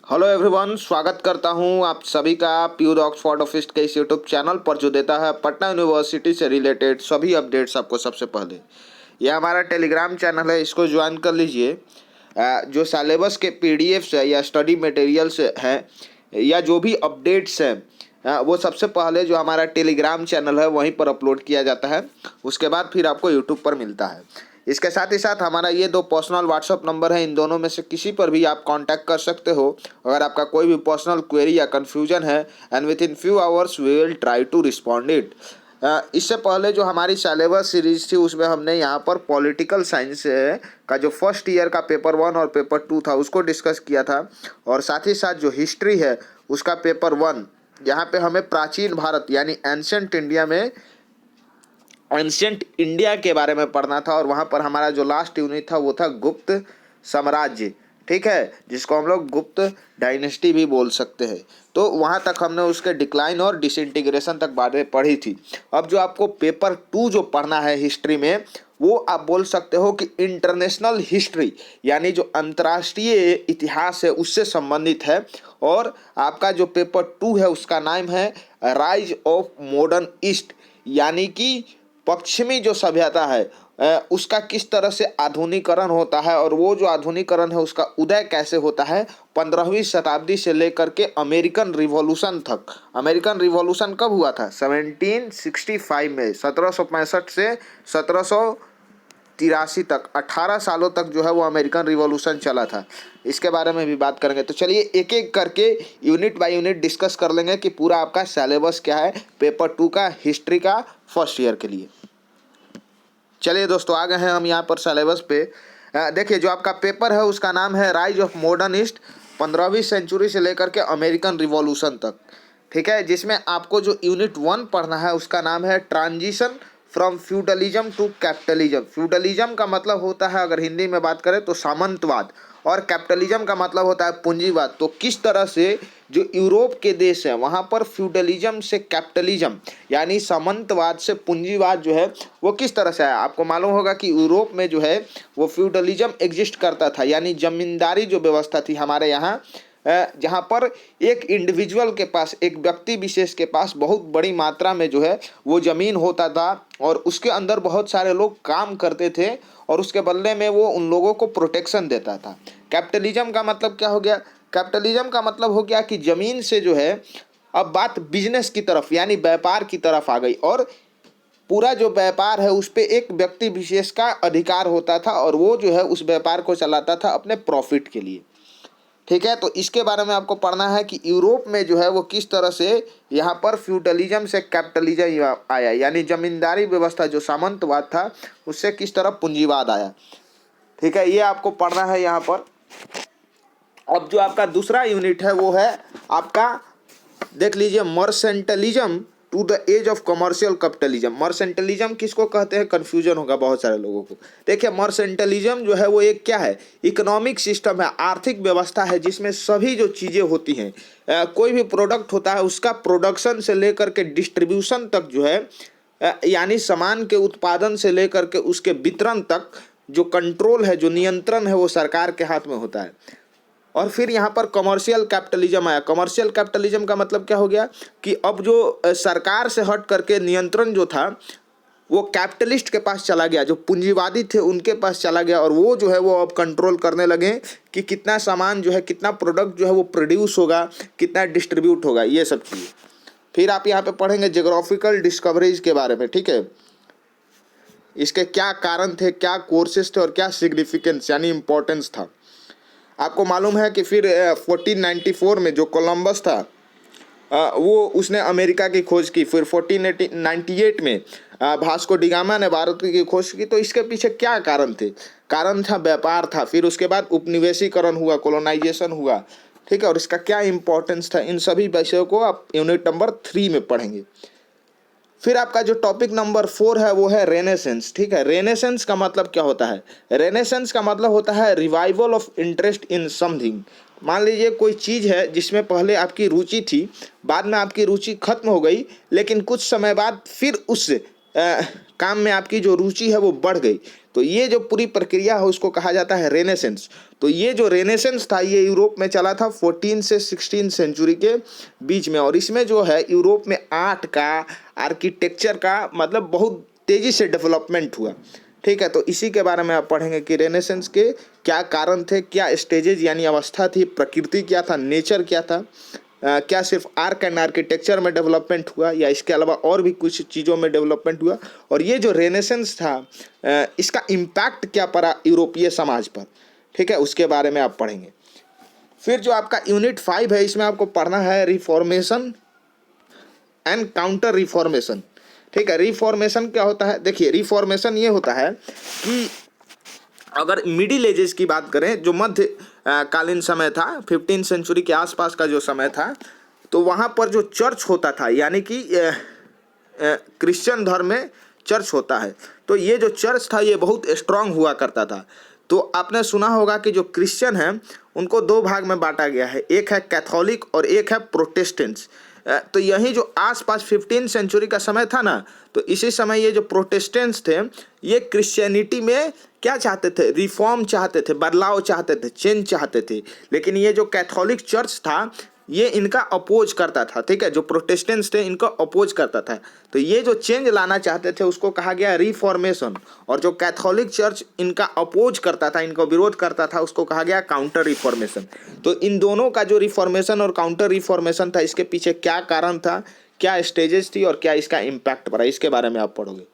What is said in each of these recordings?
Hello everyone, स्वागत करता हूं आप सभी का प्योर ऑक्सफोर्ड ऑफिस के इस यूट्यूब चैनल पर जो देता है पटना यूनिवर्सिटी से रिलेटेड सभी अपडेट्स आपको सबसे पहले। यह हमारा टेलीग्राम चैनल है, इसको ज्वाइन कर लीजिए। जो सिलेबस के पीडीएफ्स है या स्टडी मटेरियल्स हैं या जो भी अपडेट्स हैं वो सबसे पहले जो हमारा टेलीग्राम चैनल है वहीं पर अपलोड किया जाता है, उसके बाद फिर आपको यूट्यूब पर मिलता है। इसके साथ ही साथ हमारा ये 2 पर्सनल व्हाट्सअप नंबर है, इन दोनों में से किसी पर भी आप कांटेक्ट कर सकते हो अगर आपका कोई भी पर्सनल क्वेरी या कन्फ्यूजन है, and within few hours we will try to respond it. इससे पहले जो हमारी सिलेबस सीरीज थी उसमें हमने यहाँ पर पॉलिटिकल साइंस का जो फर्स्ट ईयर का पेपर 1 और पेपर 2 था उसको डिस्कस किया था, और साथ ही साथ जो हिस्ट्री है उसका पेपर 1, यहाँ पे हमें प्राचीन भारत यानी एंशिएंट इंडिया में एंशिएंट इंडिया के बारे में पढ़ना था, और वहाँ पर हमारा जो लास्ट यूनिट था वो था गुप्त साम्राज्य, ठीक है, जिसको हम लोग गुप्त डायनेस्टी भी बोल सकते हैं। तो वहाँ तक हमने उसके डिक्लाइन और डिसइंटीग्रेशन तक बातें पढ़ी थी। अब जो आपको पेपर 2 जो पढ़ना है हिस्ट्री में, वो आप बोल सकते हो कि इंटरनेशनल हिस्ट्री यानी जो अंतर्राष्ट्रीय इतिहास है उससे संबंधित है, और आपका जो पेपर 2 है उसका नाम है राइज ऑफ मॉडर्न ईस्ट, यानी कि पश्चिमी जो सभ्यता है उसका किस तरह से आधुनिकीकरण होता है, और वो जो आधुनिकीकरण है उसका उदय कैसे होता है 15वीं शताब्दी से लेकर के अमेरिकन रिवॉल्यूशन तक। अमेरिकन रिवॉल्यूशन कब हुआ था? 1765 में, 1765 से 1783 तक, 18 सालों तक जो है वो अमेरिकन रिवॉल्यूशन चला था। इसके बारे में भी बात करेंगे। तो चलिए एक एक करके यूनिट बाय यूनिट डिस्कस कर लेंगे कि पूरा आपका सिलेबस क्या है पेपर 2 का हिस्ट्री का फर्स्ट ईयर के लिए। चलिए दोस्तों, आ गए हैं हम यहाँ पर सिलेबस पे। देखिए, जो आपका पेपर है उसका नाम है राइज ऑफ मॉडर्न ईस्ट, 15वीं सेंचुरी से लेकर के अमेरिकन रिवॉल्यूशन तक, ठीक है, जिसमें आपको जो यूनिट 1 पढ़ना है उसका नाम है transition from feudalism to capitalism. Feudalism का मतलब होता है, अगर हिंदी में बात करें तो सामंतवाद, और कैपिटलिज्म का मतलब होता है पूंजीवाद। तो किस तरह से जो यूरोप के देश हैं वहाँ पर फ्यूडलिज्म से कैपिटलिज्म यानी सामंतवाद से पूंजीवाद जो है वो किस तरह से आया। आपको मालूम होगा कि यूरोप में जो है वो फ्यूडलिज्म एग्जिस्ट करता था, यानी जमींदारी जो व्यवस्था थी हमारे यहाँ, जहाँ पर एक इंडिविजुअल के पास, एक व्यक्ति विशेष के पास बहुत बड़ी मात्रा में जो है वो ज़मीन होता था, और उसके अंदर बहुत सारे लोग काम करते थे, और उसके बदले में वो उन लोगों को प्रोटेक्शन देता था। कैपिटलिज्म का मतलब क्या हो गया? कैपिटलिज्म का मतलब हो गया कि ज़मीन से जो है अब बात बिजनेस की तरफ यानी व्यापार की तरफ आ गई, और पूरा जो व्यापार है उस पर एक व्यक्ति विशेष का अधिकार होता था, और वो जो है उस व्यापार को चलाता था अपने प्रॉफिट के लिए, ठीक है। तो इसके बारे में आपको पढ़ना है कि यूरोप में जो है वो किस तरह से यहाँ पर फ्यूडलिज्म से कैपिटलिज्म आया, यानी जमींदारी व्यवस्था जो सामंतवाद था उससे किस तरह पूंजीवाद आया, ठीक है, ये आपको पढ़ना है यहाँ पर। अब जो आपका दूसरा यूनिट है वो है आपका, देख लीजिए, mercantilism to the age of commercial capitalism. Mercantilism किसको कहते हैं? कंफ्यूजन होगा बहुत सारे लोगों को। देखिए, मर्सेंटलिज्म जो है वो एक क्या है? इकोनॉमिक सिस्टम है, आर्थिक व्यवस्था है, जिसमें सभी जो चीज़ें होती हैं, कोई भी प्रोडक्ट होता है उसका प्रोडक्शन से लेकर के डिस्ट्रीब्यूशन तक जो है, यानी सामान के उत्पादन से लेकर के उसके वितरण तक जो कंट्रोल है, जो नियंत्रण है, वो सरकार के हाथ में होता है। और फिर यहाँ पर कमर्शियल कैपिटलिज्म आया। कमर्शियल कैपिटलिज्म का मतलब क्या हो गया कि अब जो सरकार से हट करके नियंत्रण जो था वो कैपिटलिस्ट के पास चला गया, जो पूंजीवादी थे उनके पास चला गया, और वो जो है वो अब कंट्रोल करने लगे कि कितना सामान जो है, कितना प्रोडक्ट जो है वो प्रोड्यूस होगा, कितना डिस्ट्रीब्यूट होगा, ये सब चीज़ें। फिर आप यहाँ पे पढ़ेंगे जियोग्राफिकल डिस्कवरीज के बारे में, ठीक है, इसके क्या कारण थे, क्या कोर्सेज थे, और क्या सिग्निफिकेंस यानी इम्पोर्टेंस था। आपको मालूम है कि फिर 1494 में जो कोलंबस था वो उसने अमेरिका की खोज की। फिर 1498 में वास्को डी गामा ने भारत की खोज की। तो इसके पीछे क्या कारण थे? कारण था व्यापार था। फिर उसके बाद उपनिवेशीकरण हुआ, कोलोनाइजेशन हुआ, ठीक है, और इसका क्या इंपॉर्टेंस था, इन सभी विषयों को आप यूनिट नंबर 3 में पढ़ेंगे। फिर आपका जो टॉपिक नंबर 4 है वो है रेनेसेंस, ठीक है। रेनेसेंस का मतलब क्या होता है? रेनेसेंस का मतलब होता है revival of interest in something. मान लीजिए कोई चीज़ है जिसमें पहले आपकी रुचि थी, बाद में आपकी रुचि खत्म हो गई, लेकिन कुछ समय बाद फिर उस काम में आपकी जो रुचि है वो बढ़ गई। तो ये जो पूरी प्रक्रिया है उसको कहा जाता है रेनेसेंस। तो ये जो रेनेसेंस था ये यूरोप में चला था 14 से 16 सेंचुरी के बीच में, और इसमें जो है यूरोप में आर्ट का, आर्किटेक्चर का मतलब बहुत तेज़ी से डेवलपमेंट हुआ। ठीक है, तो इसी के बारे में आप पढ़ेंगे कि रेनेसेंस के क्या कारण थे, क्या स्टेजेज यानी अवस्था थी, प्रकृति क्या था, नेचर क्या था, क्या सिर्फ आर्क एंड आर्किटेक्चर में डेवलपमेंट हुआ या इसके अलावा और भी कुछ चीज़ों में डेवलपमेंट हुआ, और ये जो रेनेसेंस था इसका इम्पैक्ट क्या पड़ा यूरोपीय समाज पर। ठीक है, उसके बारे में आप पढ़ेंगे। फिर जो आपका यूनिट 5 है इसमें आपको पढ़ना है रिफॉर्मेशन एंड काउंटर रिफॉर्मेशन। ठीक है, रिफॉर्मेशन क्या होता है? देखिए, रिफॉर्मेशन ये होता है कि अगर मिडिल एजेस की बात करें, जो मध्य कालीन समय था, 15 सेंचुरी के आसपास का जो समय था, तो वहाँ पर जो चर्च होता था, यानी कि क्रिश्चियन धर्म में चर्च होता है, तो ये जो चर्च था ये बहुत स्ट्रांग हुआ करता था। तो आपने सुना होगा कि जो क्रिश्चियन हैं उनको दो भाग में बांटा गया है, एक है कैथोलिक और एक है प्रोटेस्टेंट्स। तो यही जो आसपास 15 सेंचुरी का समय था ना, तो इसी समय ये जो प्रोटेस्टेंट्स थे ये क्रिश्चियनिटी में क्या चाहते थे? रिफॉर्म चाहते थे, बदलाव चाहते थे, चेंज चाहते थे। लेकिन ये जो कैथोलिक चर्च था ये इनका अपोज करता था। ठीक है, जो प्रोटेस्टेंट्स थे इनको अपोज करता था। तो ये जो चेंज लाना चाहते थे उसको कहा गया रिफॉर्मेशन, और जो कैथोलिक चर्च इनका अपोज करता था, इनको विरोध करता था, उसको कहा गया काउंटर रिफॉर्मेशन। तो इन दोनों का जो रिफॉर्मेशन और काउंटर रिफॉर्मेशन था, इसके पीछे क्या कारण था, क्या स्टेजेस थी और क्या इसका इम्पैक्ट पड़ा, इसके बारे में आप पढ़ोगे।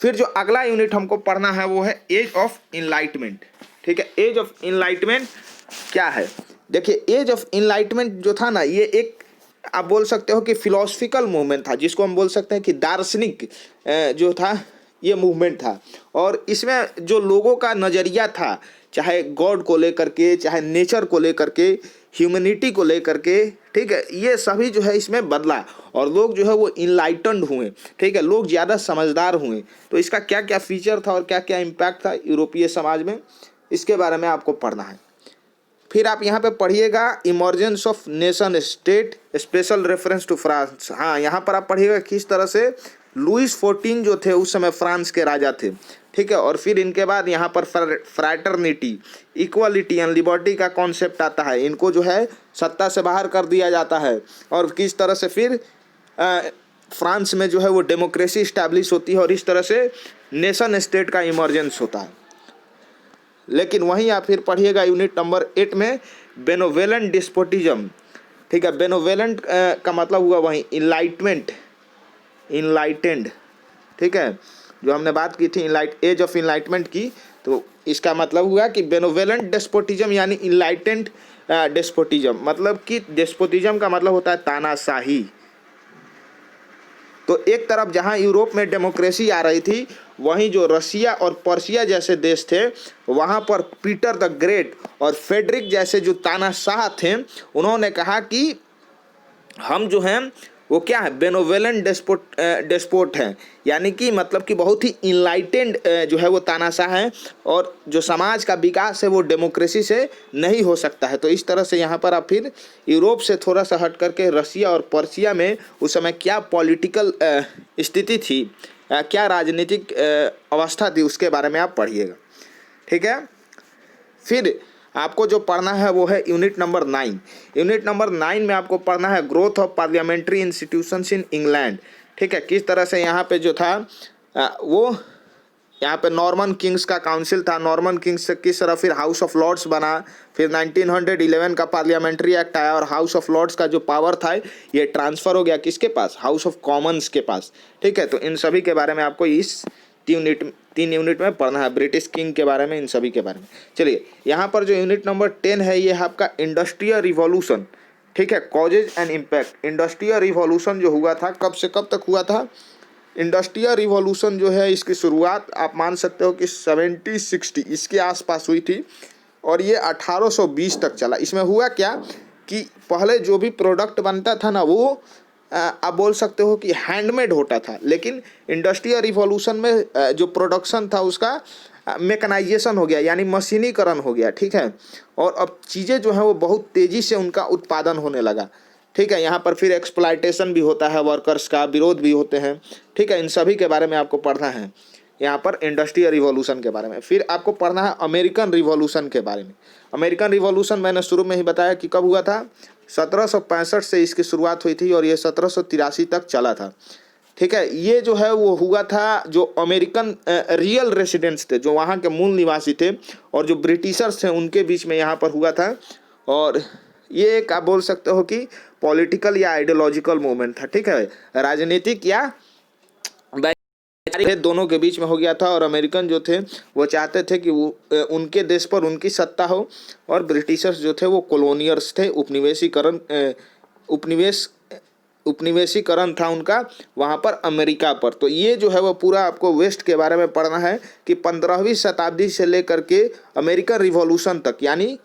फिर जो अगला यूनिट हमको पढ़ना है वो है एज ऑफ इनलाइटमेंट। ठीक है, एज ऑफ इनलाइटमेंट क्या है? देखिए, एज ऑफ इनलाइटमेंट जो था ना, ये एक आप बोल सकते हो कि फिलोसफिकल मूवमेंट था, जिसको हम बोल सकते हैं कि दार्शनिक जो था ये मूवमेंट था। और इसमें जो लोगों का नज़रिया था, चाहे गॉड को लेकर के, चाहे नेचर को लेकर के, ह्यूमैनिटी को लेकर के, ठीक है, ये सभी जो है इसमें बदला, और लोग जो है वो इनलाइटन्ड हुए। ठीक है, लोग ज़्यादा समझदार हुए। तो इसका क्या क्या फीचर था और क्या क्या इम्पैक्ट था यूरोपीय समाज में, इसके बारे में आपको पढ़ना है। फिर आप यहाँ पे पढ़िएगा emergence of nation state, special reference to France. हाँ, यहाँ पर आप पढ़िएगा किस तरह से लुइस 14 जो थे उस समय फ्रांस के राजा थे। ठीक है, और फिर इनके बाद यहाँ पर फ्रैटर्निटी, इक्वालिटी एंड लिबर्टी का कॉन्सेप्ट आता है। इनको जो है सत्ता से बाहर कर दिया जाता है, और किस तरह से फिर फ्रांस में जो है वो डेमोक्रेसी इस्टेब्लिश होती है, और इस तरह से नेशन स्टेट का इमर्जेंस होता है। लेकिन वहीं आप फिर पढ़िएगा यूनिट नंबर 8 में बेनोवेलेंट डिस्पोटिज्म। ठीक है, बेनोवेलेंट का मतलब हुआ वहीं इनलाइटमेंट, इनलाइटेंड। ठीक है, जो हमने बात की थी एज ऑफ इनलाइटमेंट की, तो इसका मतलब हुआ कि बेनोवेलेंट डेस्पोटिज्म यानी इनलाइटेंड डेस्पोटिज्म। मतलब कि डेस्पोटिज्म का मतलब होता है तानाशाही। तो एक तरफ जहां यूरोप में डेमोक्रेसी आ रही थी, वहीं जो रसिया और पर्शिया जैसे देश थे वहां पर पीटर द ग्रेट और फेडरिक जैसे जो तानाशाह थे, उन्होंने कहा कि हम जो हैं वो क्या है, बेनोवेलेंट डेस्पोट हैं, यानी कि मतलब कि बहुत ही इनलाइटेंड जो है वो तानाशाह हैं, और जो समाज का विकास है वो डेमोक्रेसी से नहीं हो सकता है। तो इस तरह से यहाँ पर आप फिर यूरोप से थोड़ा सा हट करके रसिया और पर्शिया में उस समय क्या पॉलिटिकल स्थिति थी, क्या राजनीतिक अवस्था थी, उसके बारे में आप पढ़िएगा। ठीक है, फिर आपको जो पढ़ना है वो है यूनिट नंबर 9। यूनिट नंबर 9 में आपको पढ़ना है growth of parliamentary institutions in England. ठीक है, किस तरह से यहाँ पे जो था वो यहाँ पे नॉर्मन किंग्स का काउंसिल था, नॉर्मन किंग्स से किस तरह फिर हाउस ऑफ लॉर्ड्स बना, फिर 1911 का पार्लियामेंट्री एक्ट आया, और हाउस ऑफ लॉर्ड्स का जो पावर था ये ट्रांसफ़र हो गया किसके पास, हाउस ऑफ कॉमन्स के पास। ठीक है, तो इन सभी के बारे में आपको इस 3 यूनिट में पढ़ना है, ब्रिटिश किंग के बारे में, इन सभी के बारे में। चलिए, यहाँ पर जो यूनिट नंबर 10 है ये है आपका इंडस्ट्रियल रिवॉल्यूशन। ठीक है, causes and impact. Industrial revolution जो हुआ था कब से कब तक हुआ था? इंडस्ट्रियल रिवॉल्यूशन जो है इसकी शुरुआत आप मान सकते हो कि 70-60 इसके आसपास हुई थी, और ये 1820 तक चला। इसमें हुआ क्या कि पहले जो भी प्रोडक्ट बनता था ना वो आप बोल सकते हो कि हैंडमेड होता था, लेकिन इंडस्ट्रियल रिवॉल्यूशन में जो प्रोडक्शन था उसका मेकनाइजेशन हो गया, यानी मशीनीकरण हो गया। ठीक है, और अब चीज़ें जो हैं वो बहुत तेज़ी से उनका उत्पादन होने लगा। ठीक है। यहाँ पर फिर एक्सप्लॉयटेशन भी होता है, वर्कर्स का विरोध भी होते हैं, ठीक है। इन सभी के बारे में आपको पढ़ना है यहाँ पर, इंडस्ट्रियल रिवॉल्यूशन के बारे में। फिर आपको पढ़ना है अमेरिकन रिवॉल्यूशन के बारे में। अमेरिकन रिवॉल्यूशन मैंने शुरू में ही बताया कि कब हुआ था, 1765 से इसकी शुरुआत हुई थी और ये 1783 तक चला था, ठीक है। ये जो है वो हुआ था जो अमेरिकन रियल रेसिडेंट्स थे, जो वहाँ के मूल निवासी थे, और जो ब्रिटिशर्स थे उनके बीच में यहाँ पर हुआ था। और ये एक आप बोल सकते हो कि पॉलिटिकल या आइडियोलॉजिकल मूवमेंट था, ठीक है। राजनीतिक या दोनों के बीच में हो गया था। और अमेरिकन जो थे वो चाहते थे कि वो उनके देश पर उनकी सत्ता हो, और ब्रिटिशर्स जो थे वो कॉलोनियर्स थे, उपनिवेशीकरण था उनका वहाँ पर अमेरिका पर। तो ये जो है वो पूरा आपको वेस्ट के बारे में पढ़ना है कि 15वीं शताब्दी से लेकर के अमेरिकन रिवॉल्यूशन तक, यानी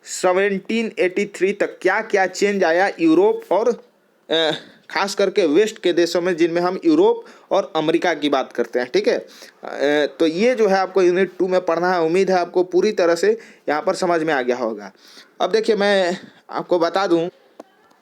1783 तक क्या क्या चेंज आया यूरोप और खास करके वेस्ट के देशों में, जिनमें हम यूरोप और अमेरिका की बात करते हैं, ठीक है। तो ये जो है आपको यूनिट 2 में पढ़ना है। उम्मीद है आपको पूरी तरह से यहाँ पर समझ में आ गया होगा। अब देखिए मैं आपको बता दूँ,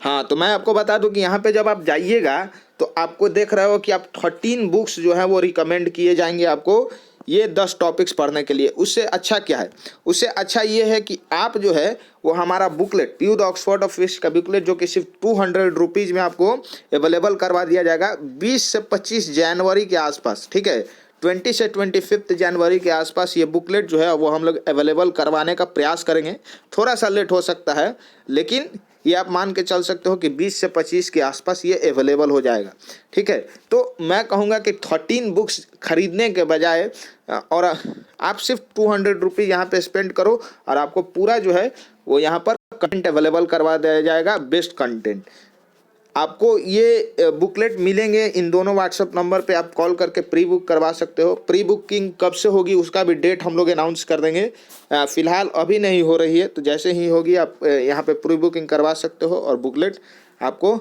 हाँ, तो मैं आपको बता दूं कि यहाँ पे जब आप जाइएगा तो आपको देख रहे हो कि आप 13 बुक्स जो है वो रिकमेंड किए जाएंगे आपको ये 10 टॉपिक्स पढ़ने के लिए। उससे अच्छा क्या है, उससे अच्छा ये है कि आप जो है वो हमारा बुकलेट, प्यू द ऑक्सफोर्ड ऑफ वेस्ट का बुकलेट, जो कि सिर्फ 200 रुपीज़ में आपको अवेलेबल करवा दिया जाएगा 20 से 25 जनवरी के आसपास, ठीक है। 20 से 25 जनवरी के आसपास ये बुकलेट जो है वो हम लोग अवेलेबल करवाने का प्रयास करेंगे। थोड़ा सा लेट हो सकता है, लेकिन ये आप मान के चल सकते हो कि 20 से 25 के आसपास ये अवेलेबल हो जाएगा, ठीक है। तो मैं कहूँगा कि 13 बुक्स खरीदने के बजाय और आप सिर्फ 200 रुपीज़ यहाँ पे स्पेंड करो और आपको पूरा जो है वो यहाँ पर कंटेंट अवेलेबल करवा दिया जाएगा, बेस्ट कंटेंट। आपको ये बुकलेट मिलेंगे इन दोनों व्हाट्सएप नंबर पे, आप कॉल करके प्री बुक करवा सकते हो। प्री बुकिंग कब से होगी उसका भी डेट हम लोग अनाउंस कर देंगे, फ़िलहाल अभी नहीं हो रही है, तो जैसे ही होगी आप यहाँ पे प्री बुकिंग करवा सकते हो और बुकलेट आपको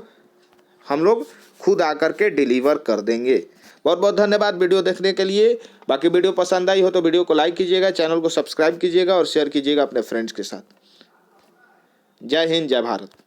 हम लोग खुद आकर के डिलीवर कर देंगे। बहुत बहुत धन्यवाद वीडियो देखने के लिए। बाकी वीडियो पसंद आई हो तो वीडियो को लाइक कीजिएगा, चैनल को सब्सक्राइब कीजिएगा और शेयर कीजिएगा अपने फ्रेंड्स के साथ। जय हिंद, जय भारत।